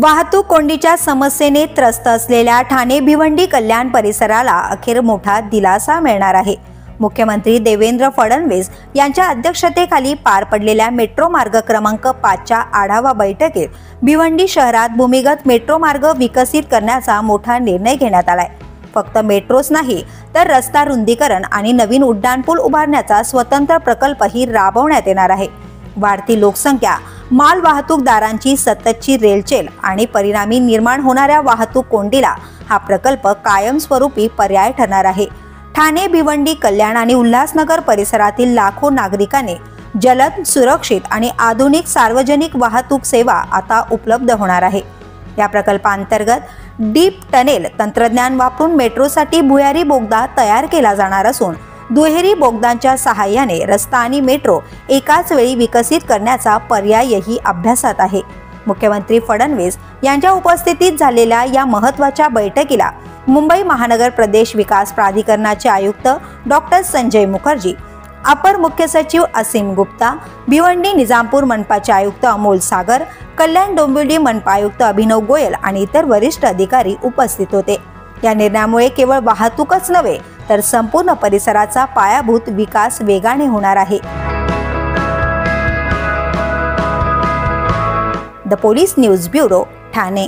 वाहतूक कोंडीच्या समस्येने त्रस्त असलेल्या ठाणे भिवंडी कल्याण परिसराला अखेर मोठा दिलासा मिळणार आहे। मुख्यमंत्री देवेंद्र फडणवीस यांच्या अध्यक्षतेखाली पार पडलेल्या मेट्रो मार्ग क्रमांक 5च्या आढावा बैठकीत भिवंडी शहरात भूमिगत मेट्रो मार्ग विकसित करण्याचा मोठा निर्णय घेण्यात आलाय। फक्त मेट्रोच नाही तर रस्ता रुंदीकरण आणि नवीन उड्डाणपूल उभारण्याचा स्वतंत्र प्रकल्पही राबवण्यात येणार आहे। वाढती लोकसंख्या, माल वाहतूकदारांची सततची रेलचेल आणि परिणामी निर्माण होणाऱ्या वाहतूक कोंडीला हा प्रकल्प कायमस्वरूपी पर्याय ठरणार आहे। ठाणे, भिवंडी, कल्याण आणि उल्हासनगर परिसरातील लाखो नागरिकांनी जलद, सुरक्षित आणि आधुनिक सार्वजनिक वाहतूक सेवा आता उपलब्ध होणार आहे। या प्रकल्पांतर्गत डीप टनेल तंत्रज्ञान वापरून मेट्रोसाठी भुयारी बोगदा तयार केला जाणार असून दुहेरी बोगद्यांच्या सहाय्याने रस्ता आणि मेट्रो एकाच वेळी विकसित करण्याचा पर्यायही अभ्यासात आहे। मुख्यमंत्री फडणवीस यांच्या उपस्थितीत झालेल्या या महत्त्वाच्या बैठकीला मुंबई महानगर प्रदेश विकास प्राधिकरणाचे आयुक्त डॉक्टर संजय मुखर्जी, अपर मुख्य सचिव असीम गुप्ता, भिवंडी निजामपूर मनपाचे आयुक्त अमोल सागर, कल्याण डोंबिवली मनपा आयुक्त अभिनव गोयल आणि इतर वरिष्ठ अधिकारी उपस्थित होते। या निर्णयामुळे केवळ वाहतूकच नव्हे तर संपूर्ण परिसराचा पायाभूत विकास वेगाने होणार आहे। The police news bureau, Thane.